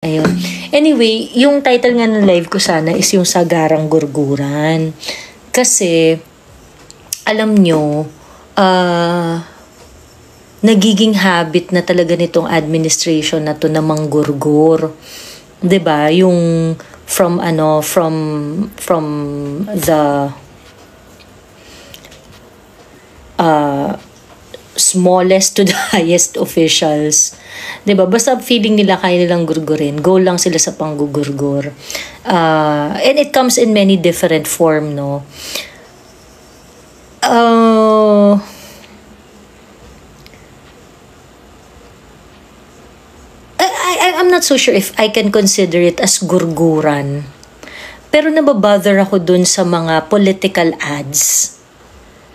Ayun. Anyway, yung title nga ng live ko sana is yung Sagarang Gurguran. Kasi, alam nyo, nagiging habit na talaga nitong administration na to na manggurgur. 'Di ba? Yung from the smallest to the highest officials. 'Di ba? Basta feeling nila kaya nilang gurgurin, go lang sila sa panggugurgur. And it comes in many different form, no? I'm not so sure if I can consider it as gurguran. Pero nababother ako dun sa mga political ads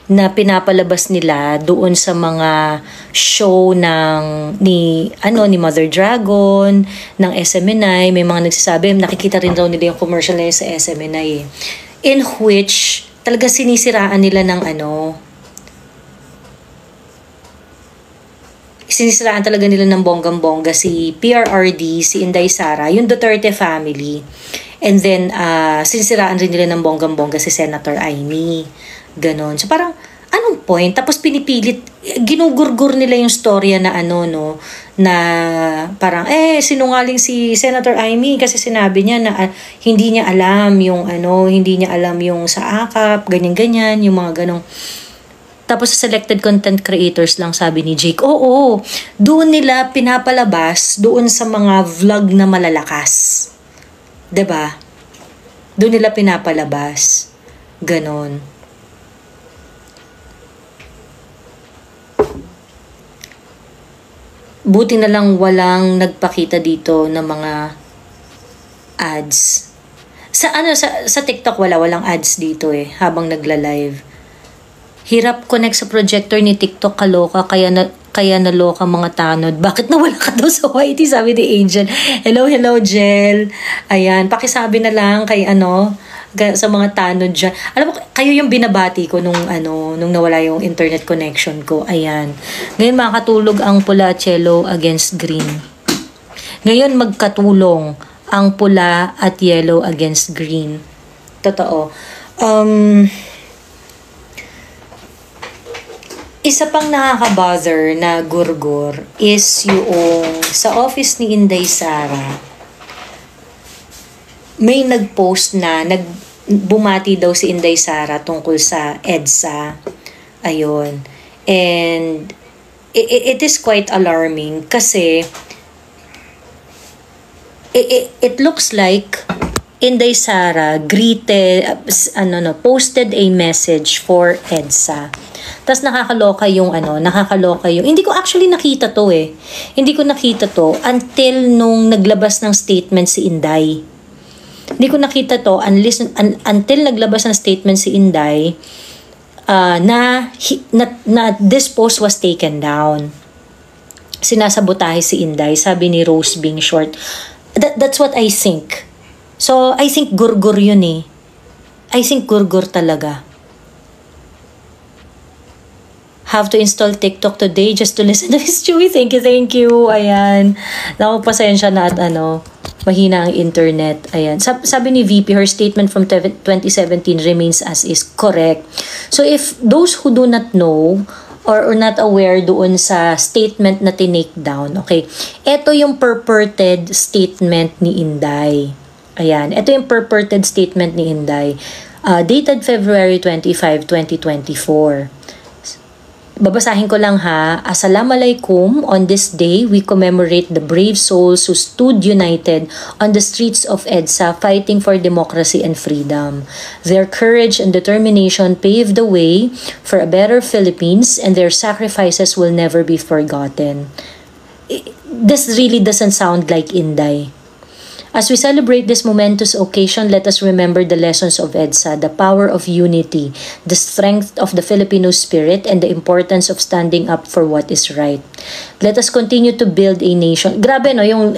na pinapalabas nila doon sa mga show ni Mother Dragon, ng SMNI. May mga nagsasabi, nakikita rin raw nila yung commercial na yun sa SMNI in which talaga sinisiraan nila ng sinisiraan talaga nila ng bonggang-bongga si PRRD, si Inday Sara, yung Duterte family. And then, sinisiraan rin nila ng bonggang-bongga si Senator Amy. Ganon. So parang, anong point? Tapos pinipilit, ginugurgur nila yung storya na na parang, sinungaling si Senator Amy kasi sinabi niya na hindi niya alam yung hindi niya alam yung sa AKAP, ganyan-ganyan, yung mga ganong. Tapos sa selected content creators lang, sabi ni Jake, oo, doon nila pinapalabas doon sa mga vlog na malalakas. 'Di ba? Doon nila pinapalabas. Ganon. Buti na lang walang nagpakita dito ng mga ads. Sa TikTok walang ads dito habang nagla-live. Hirap connect sa projector ni TikTok, kaloka, kaya naloka mga tanod. Bakit nawala ka daw sa YT? Sabi ni Angel. Hello, Jel. Ayan, pakisabi na lang kay sa mga tanod dyan. Alam mo, kayo yung binabati ko nung nawala yung internet connection ko. Ayan. Ngayon makatulog ang pula at yellow against green. Ngayon magkatulong ang pula at yellow against green. Totoo. Isa pang nakaka-bother na gurgur is yung sa office ni Inday Sara, may nag-post na bumati daw si Inday Sara tungkol sa EDSA. Ayun. And it is quite alarming kasi it looks like Inday Sara posted a message for EDSA. Tapos nakakaloka yung hindi ko actually nakita to Hindi ko nakita to until nung naglabas ng statement si Inday. Hindi ko nakita to until naglabas ng statement si Inday na this post was taken down. Sinasabotahe si Inday, sabi ni Rose Bing Short. That's what I think. So, I think gurgur yun I think gurgur talaga. Have to install TikTok today just to listen to Miss Chewy. Thank you. Ayan. Naku, pasensya na at mahina ang internet. Ayan. Sabi ni VP, her statement from 2017 remains as is. Correct. So if those who do not know or not aware doon sa statement na tinake down, okay, ito yung purported statement ni Inday. Ayan. Ito yung purported statement ni Inday. Dated February 25, 2024. Babasahin ko lang ha. Assalamualaikum. On this day, we commemorate the brave souls who stood united on the streets of EDSA fighting for democracy and freedom. Their courage and determination paved the way for a better Philippines, and their sacrifices will never be forgotten. This really doesn't sound like Inday. As we celebrate this momentous occasion, let us remember the lessons of EDSA, the power of unity, the strength of the Filipino spirit, and the importance of standing up for what is right. Let us continue to build a nation. Grabe yung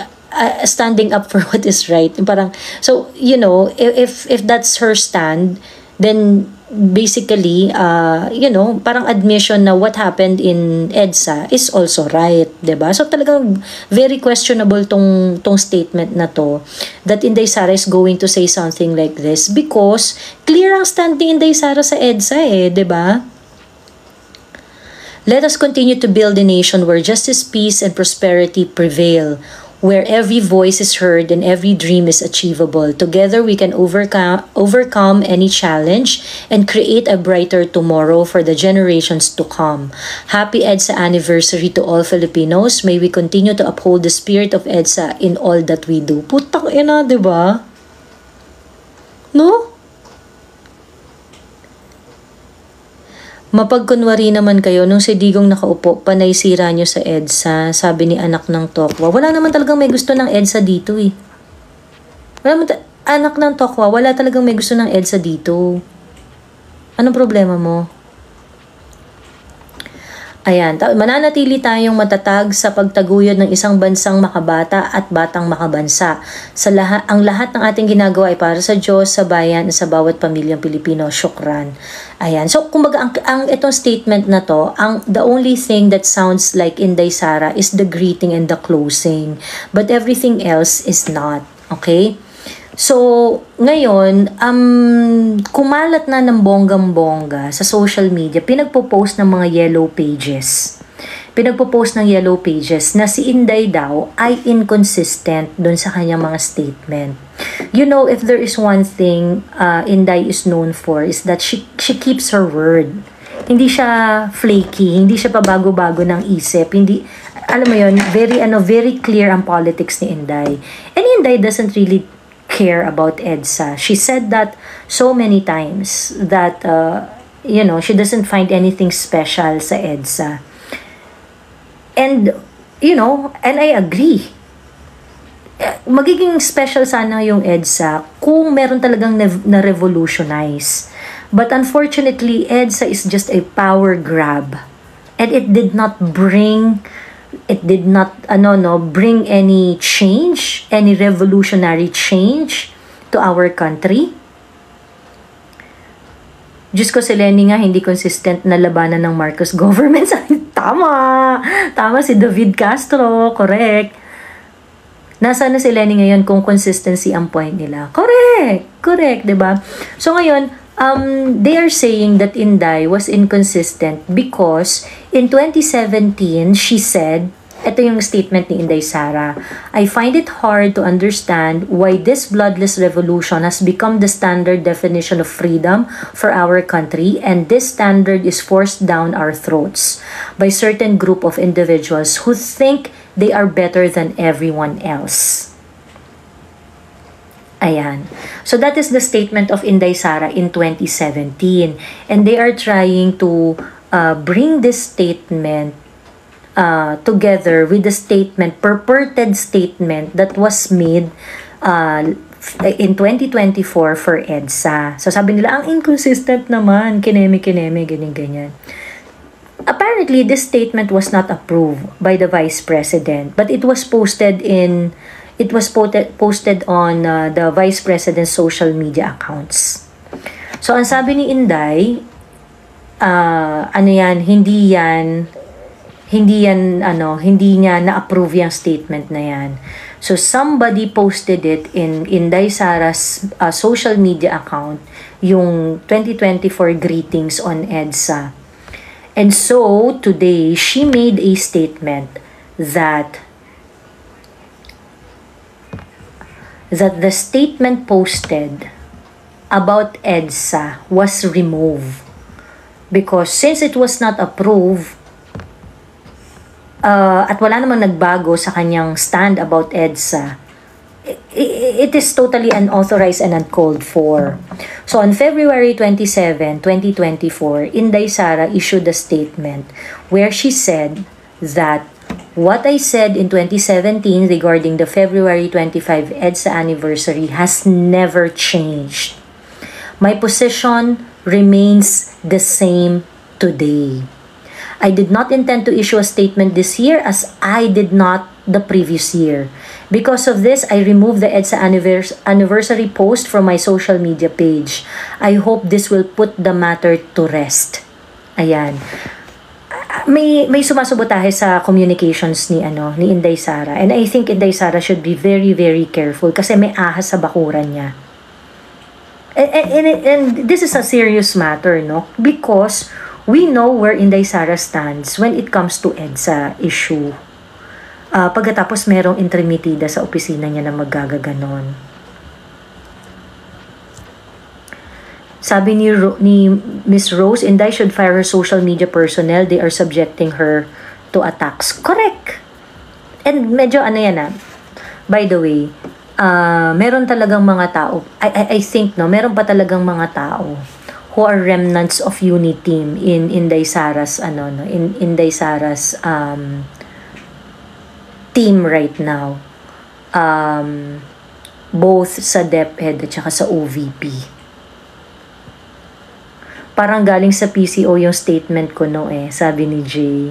standing up for what is right. Parang, so, if that's her stand, then basically, parang admission na what happened in EDSA is also right, 'di ba? So talagang very questionable tong statement na to, that Inday Sara is going to say something like this because clear ang stand ni Inday Sara sa EDSA 'di ba? Let us continue to build a nation where justice, peace, and prosperity prevail, where every voice is heard and every dream is achievable. Together, we can overcome any challenge and create a brighter tomorrow for the generations to come. Happy EDSA anniversary to all Filipinos. May we continue to uphold the spirit of EDSA in all that we do. Putang ina, di ba? No? Mapagkunwari naman kayo, nung si Digong nakaupo, panay sira nyo sa EDSA, sabi ni anak ng Tokwa. Wala naman talagang may gusto ng EDSA dito eh. Anak ng Tokwa, wala talagang may gusto ng EDSA dito. Anong problema mo? Ayan, mananatili tayong matatag sa pagtaguyod ng isang bansang makabata at batang makabansa. Ang lahat ng ating ginagawa ay para sa Diyos, sa bayan, at sa bawat pamilyang Pilipino. Syukran. Ayan. So, kumbaga, ang itong statement na to, the only thing that sounds like Inday Sara is the greeting and the closing. But everything else is not. Okay? So, ngayon, kumalat na ng bonggang-bongga sa social media, pinagpo-post ng mga yellow pages. Pinagpo-post ng yellow pages na si Inday daw ay inconsistent doon sa kanyang mga statement. You know, if there is one thing Inday is known for is that she keeps her word. Hindi siya flaky, hindi siya pabago-bago ng isip, hindi, alam mo yun, very clear ang politics ni Inday. And Inday doesn't really care about EDSA. She said that so many times that she doesn't find anything special sa EDSA. And and I agree. Magiging special sana yung EDSA kung meron talagang na-revolutionize. But unfortunately, EDSA is just a power grab. And it did not bring bring any change, any revolutionary change to our country. Diyos ko, si Lenny nga hindi consistent na labanan ng Marcos government. Tama si David Castro, correct. Nasaan na si Lenny ngayon kung consistency ang point nila? Correct, 'di ba? So ngayon, they are saying that Inday was inconsistent because in 2017, she said, ito yung statement ni Inday Sara, I find it hard to understand why this bloodless revolution has become the standard definition of freedom for our country, and this standard is forced down our throats by certain group of individuals who think they are better than everyone else. Ayan. So that is the statement of Inday Sara in 2017. And they are trying to bring this statement together with the purported statement that was made in 2024 for EDSA. So sabi nila, ang inconsistent naman, kineme, ganyan. Apparently, this statement was not approved by the Vice President, but it was posted on the Vice President's social media accounts. So, ang sabi ni Inday, hindi niya na-approve yung statement na yan. So, somebody posted it in Inday Sara's social media account, yung 2024 greetings on EDSA. And so, today, she made a statement that the statement posted about EDSA was removed because since it was not approved at wala namang nagbago sa kanyang stand about EDSA, it is totally unauthorized and uncalled for. So on February 27, 2024, Inday Sara issued a statement where she said that what I said in 2017 regarding the February 25 EDSA anniversary has never changed. My position remains the same today. I did not intend to issue a statement this year as I did not the previous year. Because of this, I removed the EDSA anniversary post from my social media page. I hope this will put the matter to rest. Ayan. May sumasubotahe sa communications ni Inday Sara, and I think Inday Sara should be very very careful kasi may ahas sa bakuran niya. And this is a serious matter, no? Because we know where Inday Sara stands when it comes to EDSA issue. Pagkatapos merong intermitida sa opisina niya na magagaganon. Sabi ni Miss Rose, Inday should fire her social media personnel. They are subjecting her to attacks. Correct. And medyo by the way, meron talagang mga tao, I think, no, meron pa talagang mga tao who are remnants of Uniteam in Inday Sara's, in Inday Sara's team right now. Both sa DepEd at saka sa OVP. Parang galing sa PCO yung statement ko, no, sabi ni Jay.